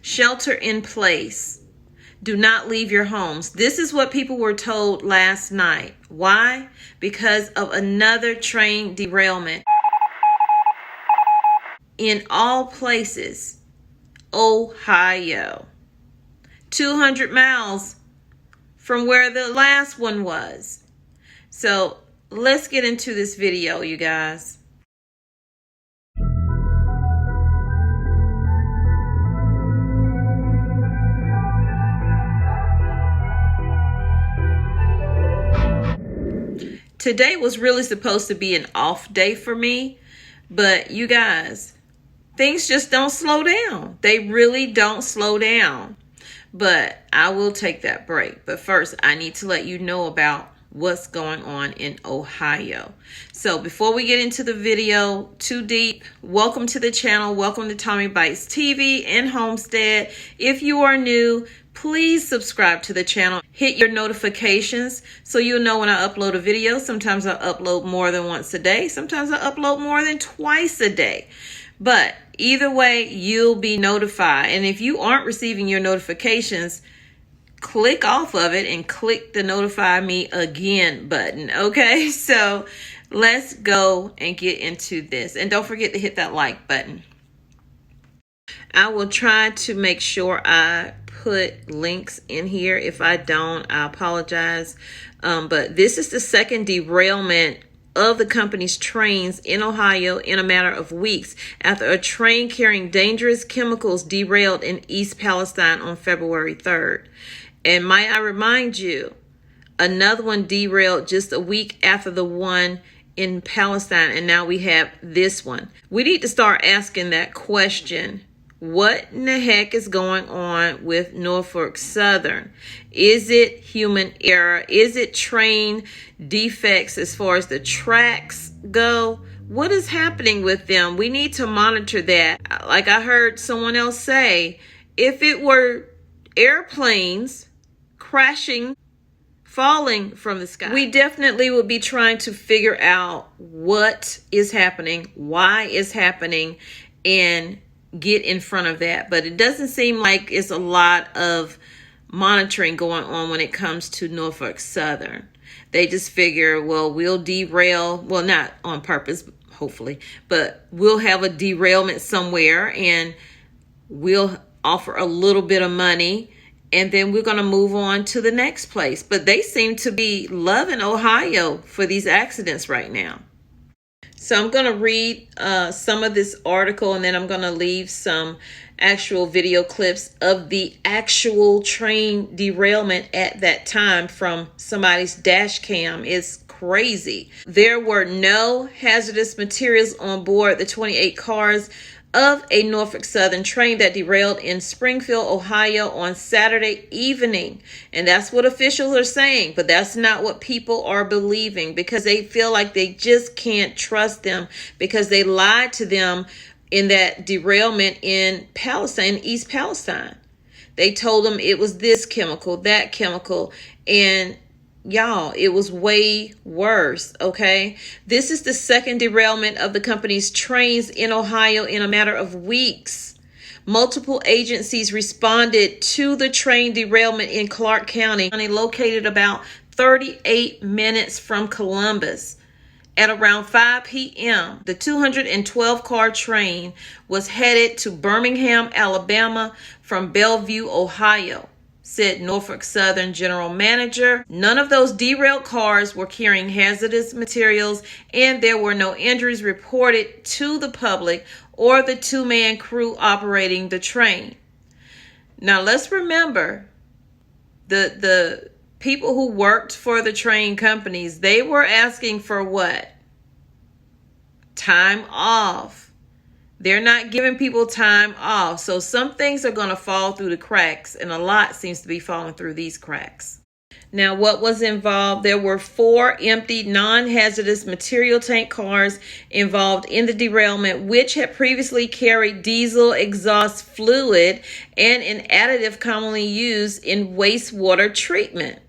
Shelter in place. Do not leave your homes. This is what people were told last night. Why? Because of another train derailment. In all places, Ohio. 200 miles from where the last one was. So let's get into this video, you guys. Today was really supposed to be an off day for me, but you guys, things just don't slow down. They really don't slow down. But I will take that break. But first, I need to let you know about what's going on in Ohio. So before we get into the video too deep, welcome to the channel. Welcome to Tommy Bites TV and Homestead. If you are new, please subscribe to the channel. Hit your notifications so you'll know when I upload a video. Sometimes I upload more than once a day. Sometimes I upload more than twice a day. But either way, you'll be notified. And if you aren't receiving your notifications, click off of it and click the notify me again button. Okay, so let's go and get into this. And don't forget to hit that like button. I will try to make sure I put links in here. If I don't, I apologize. But this is the second derailment of the company's trains in Ohio in a matter of weeks after a train carrying dangerous chemicals derailed in East Palestine on February 3rd. And might I remind you, another one derailed just a week after the one in Palestine, and now we have this one. We need to start asking that question. What in the heck is going on with Norfolk Southern? Is it human error? Is it train defects as far as the tracks go? What is happening with them? We need to monitor that. Like I heard someone else say, if it were airplanes crashing, falling from the sky, we definitely would be trying to figure out what is happening, why it's happening, and get in front of that. But it doesn't seem like it's a lot of monitoring going on when it comes to Norfolk Southern. They just figure, well, we'll derail, well, not on purpose, hopefully, but we'll have a derailment somewhere and we'll offer a little bit of money and then we're going to move on to the next place. But they seem to be loving Ohio for these accidents right now. So I'm going to read some of this article, and then I'm going to leave some actual video clips of the actual train derailment at that time from somebody's dash cam. It's crazy. There were no hazardous materials on board the 28 cars of a Norfolk Southern train that derailed in Springfield, Ohio on Saturday evening. And that's what officials are saying, but that's not what people are believing because they feel like they just can't trust them because they lied to them in that derailment in Palestine, East Palestine. They told them it was this chemical, that chemical, and y'all, it was way worse, okay? This is the second derailment of the company's trains in Ohio in a matter of weeks. Multiple agencies responded to the train derailment in Clark County, located about 38 minutes from Columbus. At around 5 p.m., the 212-car train was headed to Birmingham, Alabama from Bellevue, Ohio, said Norfolk Southern General Manager. None of those derailed cars were carrying hazardous materials, and there were no injuries reported to the public or the two-man crew operating the train. Now, let's remember, the people who worked for the train companies, they were asking for what? Time off. They're not giving people time off. So some things are going to fall through the cracks, and a lot seems to be falling through these cracks. Now, what was involved? There were 4 empty non-hazardous material tank cars involved in the derailment, which had previously carried diesel exhaust fluid and an additive commonly used in wastewater treatment.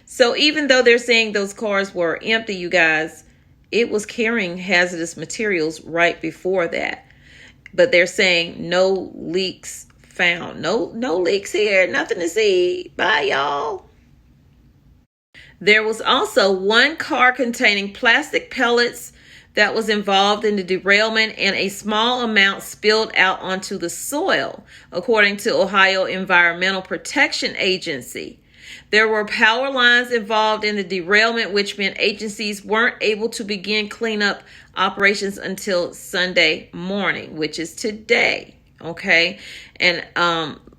So even though they're saying those cars were empty, you guys, it was carrying hazardous materials right before that. But they're saying no leaks found. No leaks here. Nothing to see. Bye, y'all. There was also one car containing plastic pellets that was involved in the derailment, and a small amount spilled out onto the soil, according to Ohio Environmental Protection Agency. There were power lines involved in the derailment, which meant agencies weren't able to begin cleanup operations until Sunday morning, which is today. Okay. And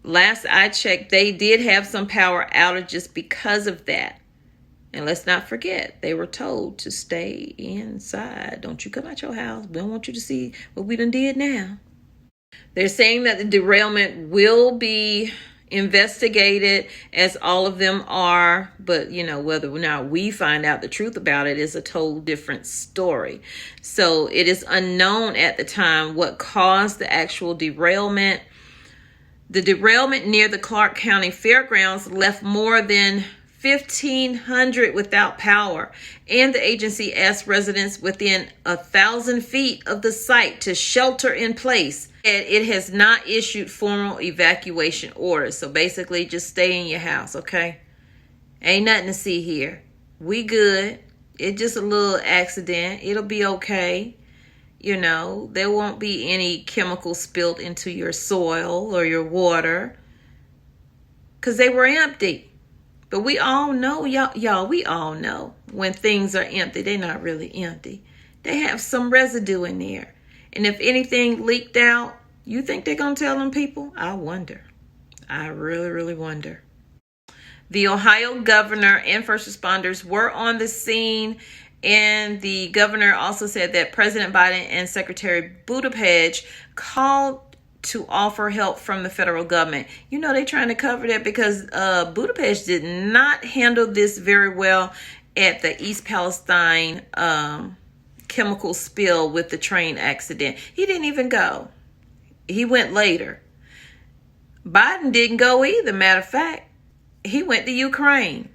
last I checked, they did have some power outages because of that. And let's not forget, they were told to stay inside. Don't you come out your house. We don't want you to see what we done did now. They're saying that the derailment will be investigated, as all of them are. But, you know, whether or not we find out the truth about it is a total different story. So it is unknown at the time what caused the actual derailment. The derailment near the Clark County Fairgrounds left more than 1,500 without power, and the agency asked residents within 1,000 feet of the site to shelter in place. And it has not issued formal evacuation orders. So basically, just stay in your house, okay? Ain't nothing to see here. We good. It's just a little accident. It'll be okay. You know, there won't be any chemicals spilled into your soil or your water, because they were empty. But we all know, y'all, we all know when things are empty, they're not really empty. They have some residue in there. And if anything leaked out, you think they're going to tell them people? I wonder. I really, really wonder. The Ohio governor and first responders were on the scene. And the governor also said that President Biden and Secretary Buttigieg called to offer help from the federal government. You know, they're trying to cover that because Buttigieg did not handle this very well at the East Palestine chemical spill with the train accident. He didn't even go. He went later. Biden didn't go either. Matter of fact, he went to Ukraine.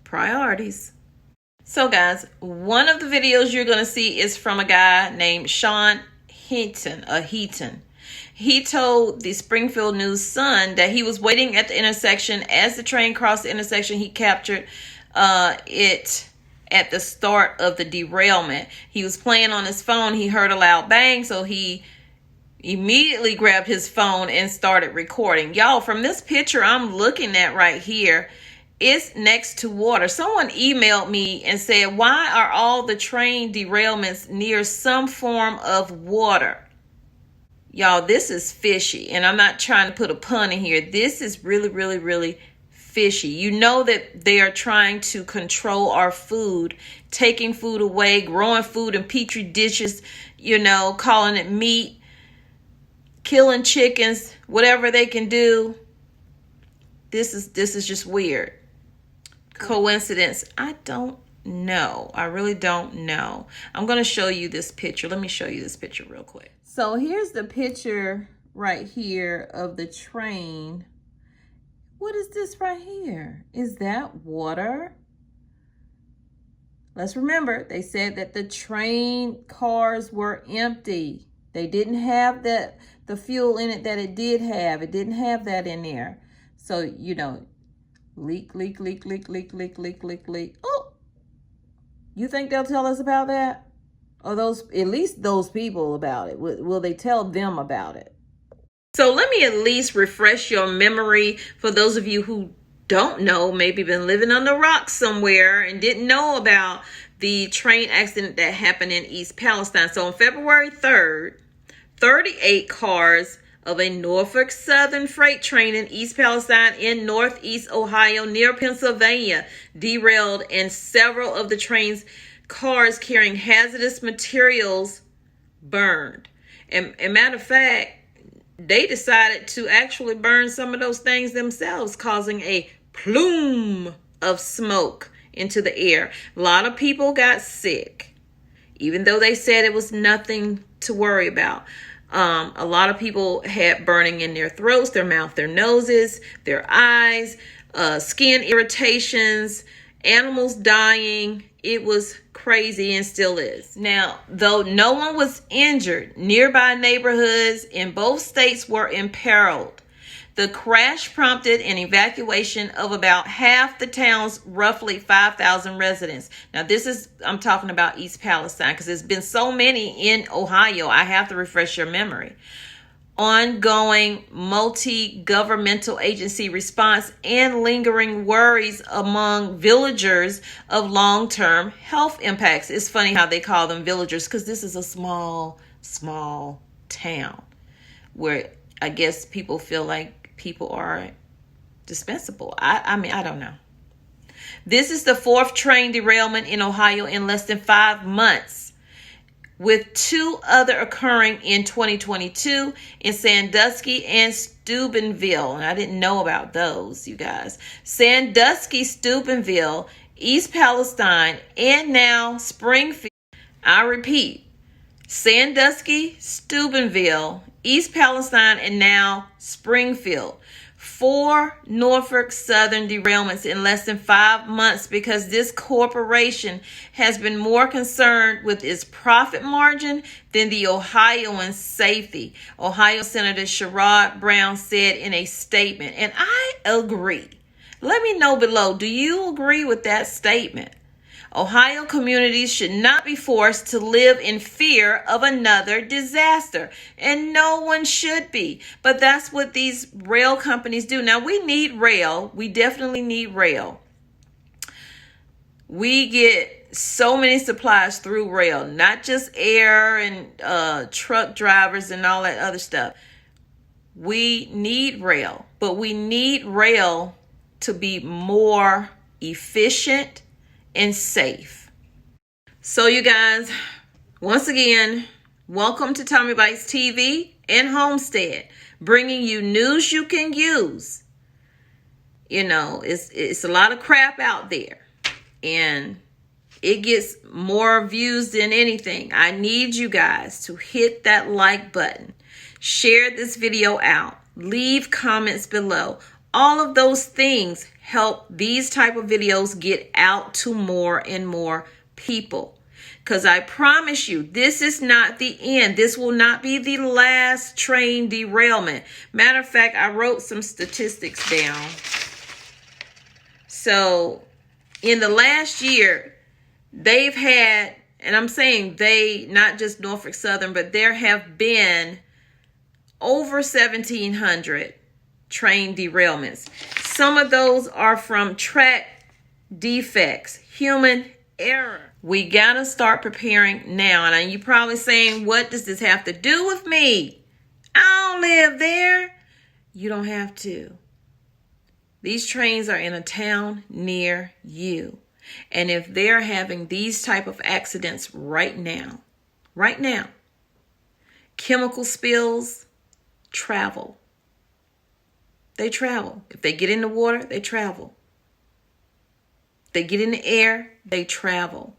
Priorities. So guys, one of the videos you're going to see is from a guy named Sean Heaton. He told the Springfield News Sun that he was waiting at the intersection. As the train crossed the intersection, he captured it at the start of the derailment. He was playing on his phone. He heard a loud bang, so he immediately grabbed his phone and started recording. Y'all, from this picture I'm looking at right here, it's next to water. Someone emailed me and said, why are all the train derailments near some form of water? Y'all, this is fishy. And I'm not trying to put a pun in here. This is really, really, really fishy. You know that they are trying to control our food, taking food away, growing food in petri dishes, you know, calling it meat, killing chickens, whatever they can do. This is just weird. Coincidence? I don't know. I really don't know. I'm going to show you this picture. Let me show you this picture real quick. So here's the picture right here of the train. What is this right here? Is that water? Let's remember, they said that the train cars were empty. They didn't have the fuel in it that it did have. It didn't have that in there. So, you know, leak. Oh, you think they'll tell us about that? Or at least those people about it. Will they tell them about it? So let me at least refresh your memory for those of you who don't know, maybe been living on the rocks somewhere and didn't know about the train accident that happened in East Palestine. So on February 3rd, 38 cars of a Norfolk Southern freight train in East Palestine in northeast Ohio near Pennsylvania derailed, and several of the train's cars carrying hazardous materials burned. And matter of fact, they decided to actually burn some of those things themselves, causing a plume of smoke into the air. A lot of people got sick, even though they said it was nothing to worry about. A lot of people had burning in their throats, their mouth, their noses, their eyes, skin irritations, animals dying, It was crazy and still is. Now, though no one was injured, nearby neighborhoods in both states were imperiled. The crash prompted an evacuation of about half the town's roughly 5,000 residents. Now, I'm talking about East Palestine because there's been so many in Ohio. I have to refresh your memory. Ongoing multi-governmental agency response and lingering worries among villagers of long-term health impacts. It's funny how they call them villagers because this is a small town where I guess people feel like people are dispensable. I mean, I don't know. This is the 4th train derailment in Ohio in less than 5 months, with 2 other occurring in 2022 in Sandusky and Steubenville. And I didn't know about those, you guys. Sandusky, Steubenville, East Palestine, and now Springfield. I repeat, Sandusky, Steubenville, East Palestine, and now Springfield. 4 Norfolk Southern derailments in less than 5 months because this corporation has been more concerned with its profit margin than the Ohioans' safety. Ohio Senator Sherrod Brown said in a statement, and I agree. Let me know below, do you agree with that statement? Ohio communities should not be forced to live in fear of another disaster, and no one should be. But that's what these rail companies do. Now, we need rail. We definitely need rail. We get so many supplies through rail, not just air and truck drivers and all that other stuff. We need rail, but we need rail to be more efficient and safe. So you guys, once again, welcome to Tommy Bites TV and Homestead, bringing you news you can use. You know, it's a lot of crap out there, and it gets more views than anything. I need you guys to hit that like button, share this video out, leave comments below. All of those things help these type of videos get out to more and more people. Because I promise you, this is not the end. This will not be the last train derailment. Matter of fact, I wrote some statistics down. So in the last year, they've had, and I'm saying they, not just Norfolk Southern, but there have been over 1,700 train derailments. Some of those are from track defects, human error. We gotta start preparing now. And you're probably saying, what does this have to do with me? I don't live there. You don't have to. These trains are in a town near you. And if they're having these type of accidents right now, chemical spills travel. They travel. If they get in the water, they travel. If they get in the air, they travel.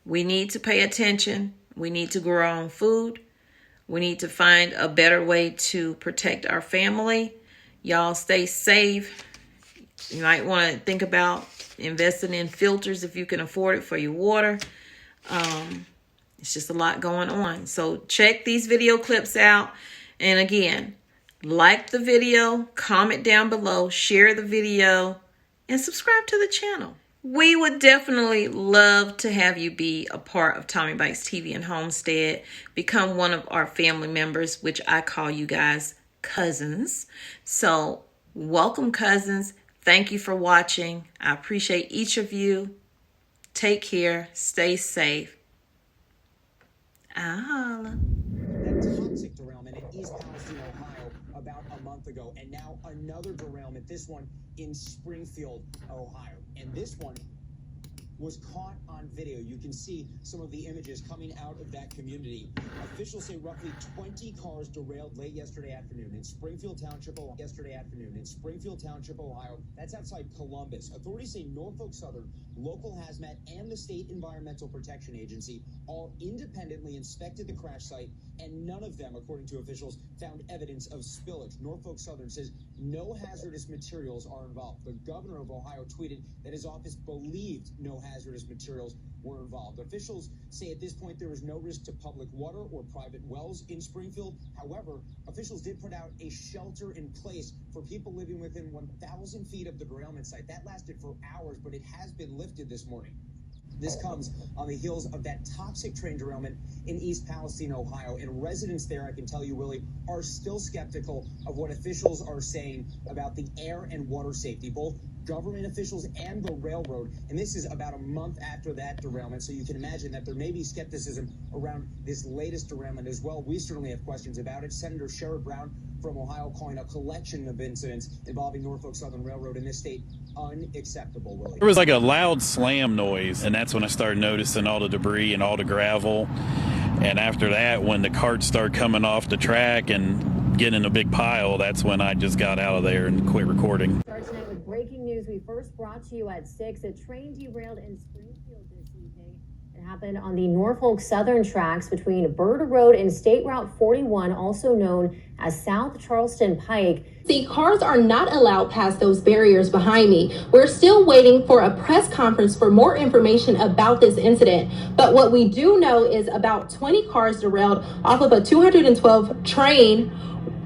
We need to pay attention. We need to grow our own food. We need to find a better way to protect our family. Y'all stay safe. You might want to think about investing in filters if you can afford it for your water. It's just a lot going on. So check these video clips out. And again, like the video, comment down below, share the video, and subscribe to the channel. We would definitely love to have you be a part of Tommy Bites TV and Homestead. Become one of our family members, which I call you guys cousins. So welcome, cousins. Thank you for watching. I appreciate each of you. Take care. Stay safe. That toxic derailment in East Palestine, Ohio, about a month ago, and now another derailment, this one in Springfield, Ohio. And this one was caught on video. You can see some of the images coming out of that community. Officials say roughly 20 cars derailed late yesterday afternoon in Springfield Township, Ohio. That's outside Columbus. Authorities say Norfolk Southern, local hazmat, and the State Environmental Protection Agency all independently inspected the crash site and none of them, according to officials, found evidence of spillage. Norfolk Southern says no hazardous materials are involved. The governor of Ohio tweeted that his office believed no hazardous materials were involved. Officials say at this point there is no risk to public water or private wells in Springfield. However, officials did put out a shelter in place for people living within 1,000 feet of the derailment site. That lasted for hours, but it has been lifted this morning. This comes on the heels of that toxic train derailment in East Palestine, Ohio. And residents there, I can tell you, Willie, are still skeptical of what officials are saying about the air and water safety, both government officials and the railroad. And this is about a month after that derailment. So you can imagine that there may be skepticism around this latest derailment as well. We certainly have questions about it. Senator Sherrod Brown from Ohio calling a collection of incidents involving Norfolk Southern Railroad in this state unacceptable, Willie. There was like a loud slam noise, and that's when I started noticing all the debris and all the gravel. And after that, when the carts started coming off the track and getting in a big pile, that's when I just got out of there and quit recording. Start tonight with breaking news we first brought to you at 6. A train derailed in Springfield this evening. It happened on the Norfolk Southern tracks between Bird Road and State Route 41, also known as South Charleston Pike. See, cars are not allowed past those barriers behind me. We're still waiting for a press conference for more information about this incident. But what we do know is about 20 cars derailed off of a 212 train,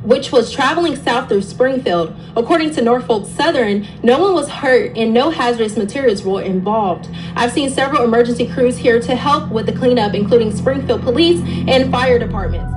which was traveling south through Springfield. According to Norfolk Southern, no one was hurt and no hazardous materials were involved. I've seen several emergency crews here to help with the cleanup, including Springfield Police and fire departments.